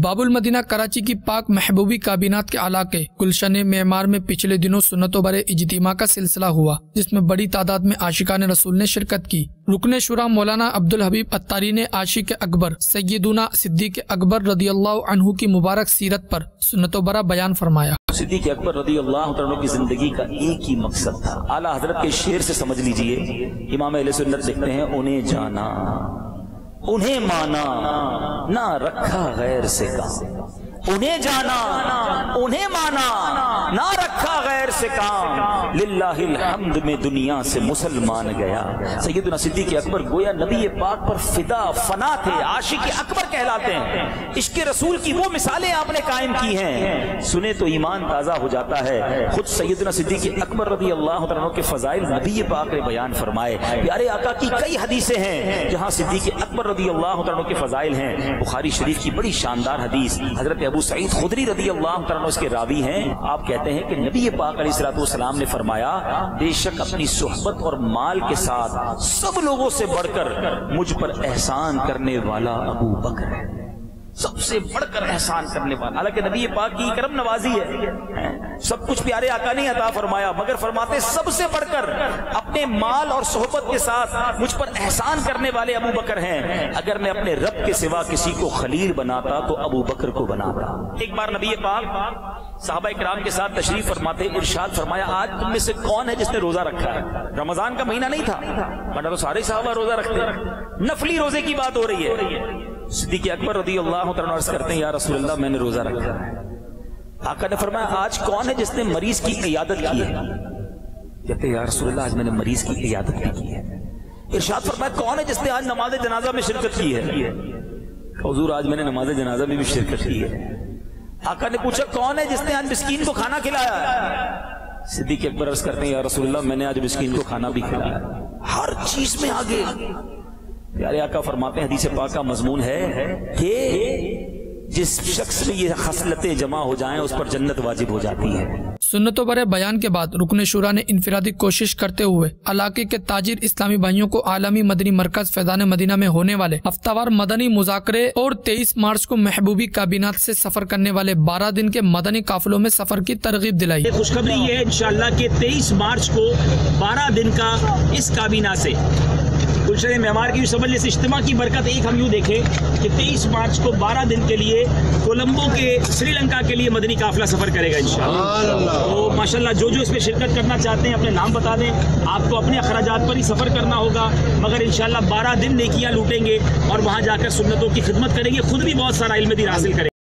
باب المدینہ کراچی کی پاک محبوبی کابینات کے علاقے گلشن معمار میں پچھلے دنوں سنتوں برے اجتماع کا سلسلہ ہوا، جس میں بڑی تعداد میں عاشقان رسول نے شرکت کی۔ رکن شورا مولانا عبدالحبیب اتاری نے عاشق اکبر سیدنا صدیق اکبر رضی اللہ عنہ کی مبارک سیرت پر سنتوں برا بیان فرمایا۔ صدیق اکبر رضی اللہ عنہ کی زندگی کا ایک ہی مقصد تھا، اعلیٰ حضرت کے شعر سے سمجھ لیجئے، امام اہل سنت لکھتے ہیں انہیں جانا انہیں مانا نہ رکھا غیر سے کام، انہیں جانا انہیں مانا نہ رکھا غیر سے کام، للہ الحمد میں دنیا سے مسلمان گیا۔ سیدنا صدیق اکبر گویا نبی پاک پر فدا فنا تھے، عاشق اکبر کہلاتے ہیں۔ عشق رسول کی وہ مثالیں آپ نے قائم کی ہیں، سنے تو ایمان تازہ ہو جاتا ہے۔ خود سیدنا صدیق اکبر رضی اللہ عنہ کے فضائل نبی پاک نے بیان فرمائے۔ پیارے آقا کی کئی حدیثیں ہیں جہاں صدیق اکبر رضی اللہ عنہ کے فضائل ہیں۔ بخاری شریف کی بڑی شاندار حدیث، حضرت ابو سعید خدری رضی اللہ عنہ اس کے راوی ہیں، آپ کہتے ہیں کہ نبی پاک علیہ السلام نے فرمایا، بے شک اپنی صحبت اور مال کے ساتھ سب لوگوں سے بڑھ کر مجھ پر احسان کرنے والا ابو بکر ہے، سب سے بڑھ کر احسان کرنے والا۔ حالانکہ نبی پاک کی کرم نوازی ہے، سب کچھ پیارے آقا نے عطا فرمایا، مگر فرماتے سب سے بڑھ کر اپنے مال اور صحبت کے ساتھ مجھ پر احسان کرنے والے ابو بکر ہیں۔ اگر میں اپنے رب کے سوا کسی کو خلیل بناتا تو ابو بکر کو بناتا۔ ایک بار نبی پاک صحابہ کرام کے ساتھ تشریف فرماتے، ارشاد فرمایا، آج تم میں سے کون ہے جس نے روزہ رکھا ہے؟ رمضان کا مہینہ نہیں تھا ورنہ تو سارے صحابہ روزہ رکھتے ہیں، نفلی روزے کی بات ہو رہی ہے۔ صدیق اکبر رضی اللہ عنہ عرض کرتے ہیں، یا رسول اللہ میں نے روزہ رکھا ہے۔ آقا نے فرمایا، آج کون ہے جس نے مریض کی عیادت کی ہے؟ کہتے ہیں، یا رسول اللہ آج میں نے مریض کی عیادت بھی کی ہے۔ ارشاد فرمایا، کون ہے جس نے آج نماز جنازہ میں شرکت کی ہے؟ حضور آج میں نے نماز جنازہ میں بھی شرکت کی ہے۔ آقا نے پوچھا، کون ہے جس نے آج مسکین کو کھانا کھلایا ہے؟ صدیق اکبر عرض کرتے ہیں، یا رسول اللہ میں نے آج مسکین کو کھانا بھی کھلایا۔ ہر چیز میں آگے۔ پیارے آقا فرماتے ہیں، حدیث پاک کا مضمون ہے کہ جس شخص میں یہ خصلتیں جمع ہو جائیں اس پر جنت واجب ہو جاتی ہے۔ سنتوں برے بیان کے بعد رکن شورا نے انفرادی کوشش کرتے ہوئے علاقے کے تاجر اسلامی بھائیوں کو عالمی مدنی مرکز فیضان مدینہ میں ہونے والے ہفتہ وار مدنی مذاکرے اور 23 مارچ کو محبوبی کابینات سے سفر کرنے والے 12 دن کے مدنی قافلوں میں سفر کی ترغیب دلائی۔ خوشخبری یہ ہے انشاءاللہ کہ 23 مارچ کو 12 دن کا اس کابینہ سے گلشن معمار کی سمجھ سے اجتماع کی برکت ایک ہم یوں دیکھیں کہ 23 مارچ کو 12 دن کے لیے کولمبو کے سری لنکا کے لیے مدنی قافلہ سفر کرے گا انشاءاللہ۔ تو ماشاءاللہ جو اس میں شرکت کرنا چاہتے ہیں اپنے نام بتا دیں، آپ کو اپنے اخراجات پر ہی سفر کرنا ہوگا، مگر انشاءاللہ 12 دن نیکیاں لوٹیں گے اور وہاں جا کر سنتوں کی خدمت کریں گے، خود بھی بہت سارا علم دین حاصل کریں گے۔